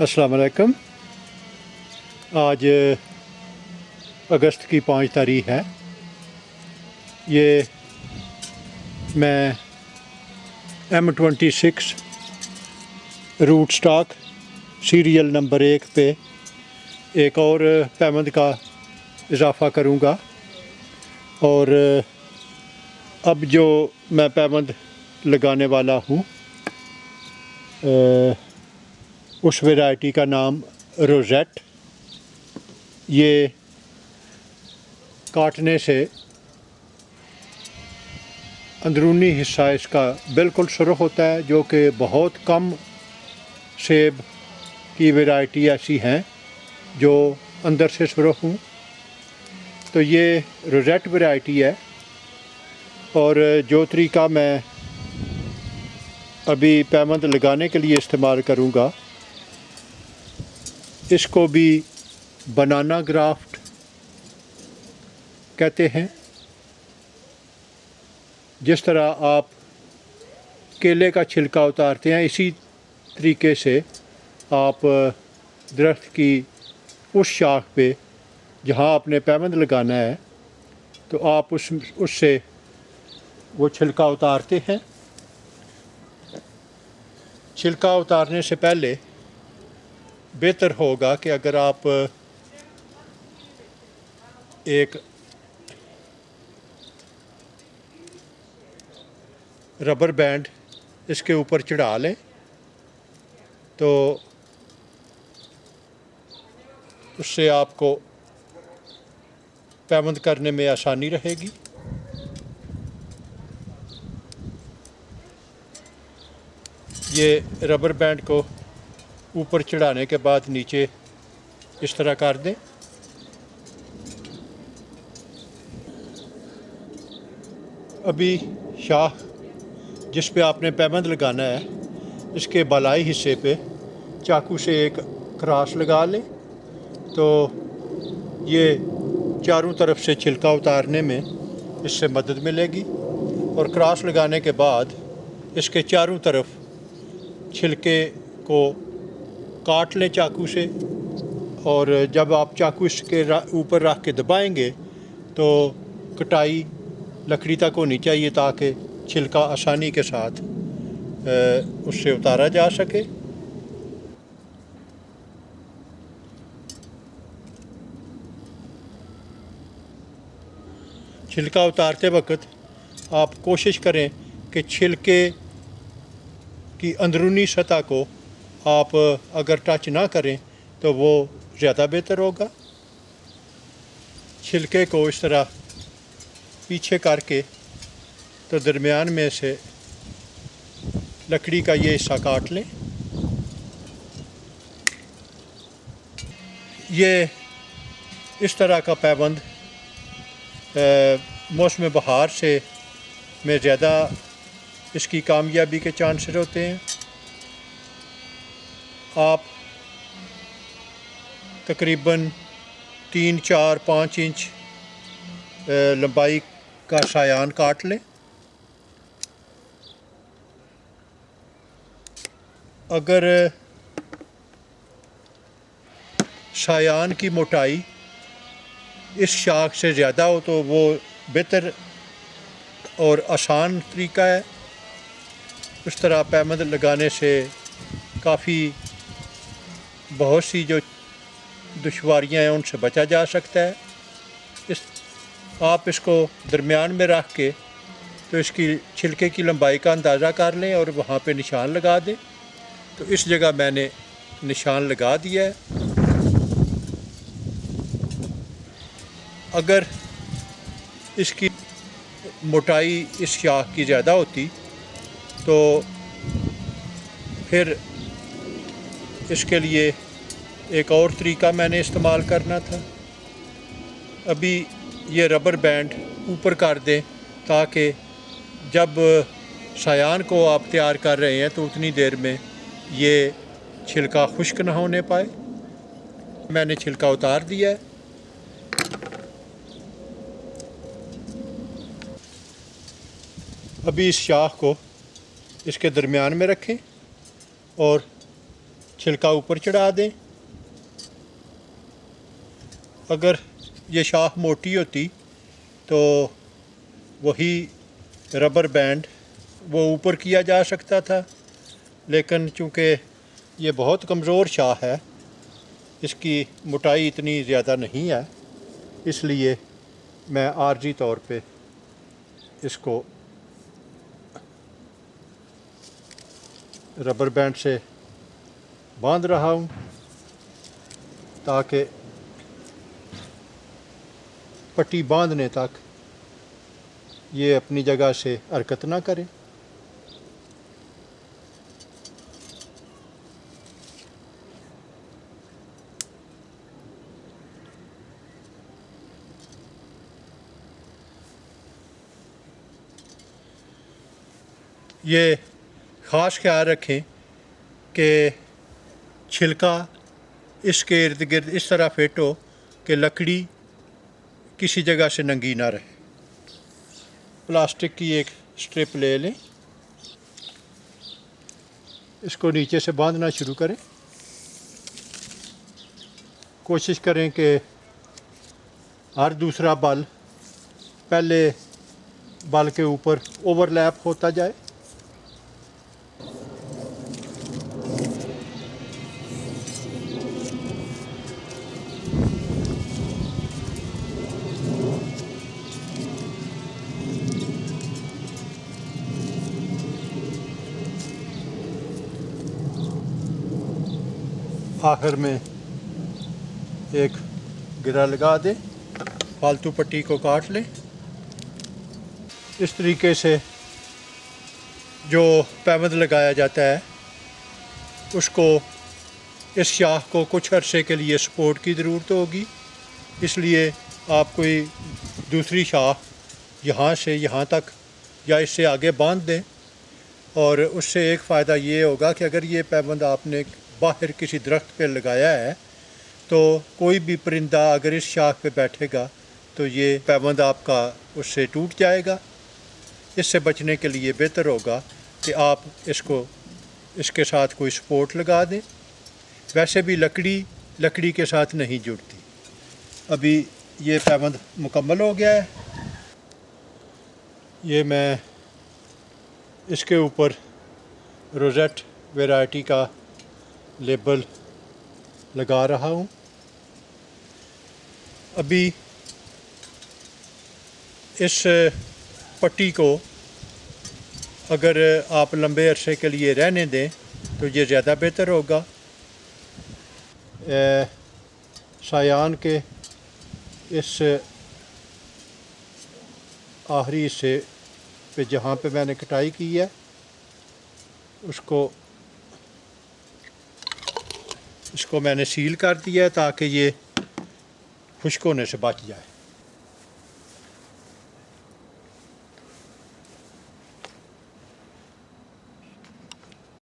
अस्सलाम वालेकुम। आज अगस्त की 5 तारीख है। ये मैं M26 root stock serial number 1 पे एक और पैमंद का इजाफ़ा करूँगा। और अब जो मैं पैमंद लगाने वाला हूँ उस वैरायटी का नाम रोज़ेट। ये काटने से अंदरूनी हिस्सा इसका बिल्कुल सुरख होता है, जो कि बहुत कम सेब की वैरायटी ऐसी हैं जो अंदर से सुरख हों। तो ये रोज़ेट वैरायटी है। और जो तरीका मैं अभी पैमंद लगाने के लिए इस्तेमाल करूँगा, इसको भी बनाना ग्राफ्ट कहते हैं। जिस तरह आप केले का छिलका उतारते हैं, इसी तरीके से आप दरख्त की उस शाख पे जहाँ आपने पैमंद लगाना है, तो आप उससे वो छिलका उतारते हैं। छिलका उतारने से पहले बेहतर होगा कि अगर आप एक रबर बैंड इसके ऊपर चढ़ा लें, तो उससे आपको पैमंद करने में आसानी रहेगी। ये रबर बैंड को ऊपर चढ़ाने के बाद नीचे इस तरह कर दें। अभी शाख जिस पे आपने पैमंद लगाना है, इसके बालाई हिस्से पे चाकू से एक क्रॉस लगा लें, तो ये चारों तरफ से छिलका उतारने में इससे मदद मिलेगी। और क्रॉस लगाने के बाद इसके चारों तरफ छिलके को काट लें चाकू से। और जब आप चाकू इसके ऊपर रख के दबाएंगे तो कटाई लकड़ी तक होनी चाहिए, ताकि छिलका आसानी के साथ उससे उतारा जा सके। छिलका उतारते वक्त आप कोशिश करें कि छिलके की अंदरूनी सतह को आप अगर टच ना करें तो वो ज़्यादा बेहतर होगा। छिलके को इस तरह पीछे करके तो दरमियान में से लकड़ी का ये हिस्सा काट लें। ये इस तरह का पैबंद मौसम बहार से में ज़्यादा इसकी कामयाबी के चांसेस होते हैं। आप तकरीबन 3, 4, 5 इंच लंबाई का सायान काट लें। अगर सायान की मोटाई इस शाख से ज़्यादा हो तो वो बेहतर और आसान तरीका है। उस तरह पैमंद लगाने से काफ़ी बहुत सी जो दुश्वारियाँ हैं उनसे बचा जा सकता है। आप इसको दरमियान में रख के तो इसकी छिलके की लंबाई का अंदाज़ा कर लें और वहाँ पे निशान लगा दें। तो इस जगह मैंने निशान लगा दिया है। अगर इसकी मोटाई इस शाख की ज़्यादा होती तो फिर इसके लिए एक और तरीका मैंने इस्तेमाल करना था। अभी ये रबर बैंड ऊपर कर दें, ताकि जब सायान को आप तैयार कर रहे हैं तो उतनी देर में ये छिलका खुश्क ना होने पाए। मैंने छिलका उतार दिया है। अभी इस शाख को इसके दरमियान में रखें और छिलका ऊपर चढ़ा दें। अगर ये शाख मोटी होती तो वही रबर बैंड वो ऊपर किया जा सकता था, लेकिन चूँकि ये बहुत कमज़ोर शाख है, इसकी मोटाई इतनी ज़्यादा नहीं है, इसलिए मैं आर्जी तौर पे इसको रबर बैंड से बांध रहा हूँ ताकि पट्टी बांधने तक ये अपनी जगह से हरकत ना करे। ये ख़ास ख्याल रखें कि छिलका इसके इर्द गिर्द इस तरह फिट हो कि लकड़ी किसी जगह से नंगी ना रहे। प्लास्टिक की एक स्ट्रिप ले लें, इसको नीचे से बांधना शुरू करें। कोशिश करें कि हर दूसरा बल पहले बल के ऊपर ओवरलैप होता जाए। आखिर में एक गिरा लगा दें, फालतू पट्टी को काट लें। इस तरीके से जो पैबंद लगाया जाता है उसको, इस शाख को कुछ अरसे के लिए सपोर्ट की ज़रूरत होगी, इसलिए आप कोई दूसरी शाख यहाँ से यहाँ तक या इससे आगे बांध दें। और उससे एक फ़ायदा ये होगा कि अगर ये पैबंद आपने बाहर किसी दरख्त पे लगाया है तो कोई भी परिंदा अगर इस शाख पे बैठेगा तो ये पैबंद आपका उससे टूट जाएगा। इससे बचने के लिए बेहतर होगा कि आप इसके साथ कोई सपोर्ट लगा दें। वैसे भी लकड़ी के साथ नहीं जुड़ती। अभी ये पैबंद मुकम्मल हो गया है। ये मैं इसके ऊपर रोज़ेट वैरायटी का लेबल लगा रहा हूँ। अभी इस पट्टी को अगर आप लंबे अरसे के लिए रहने दें तो ये ज़्यादा बेहतर होगा। सायान के इस आखिरी हिस्से पे जहाँ पे मैंने कटाई की है इसको मैंने सील कर दिया है ताकि ये खुश्क होने से बच जाए।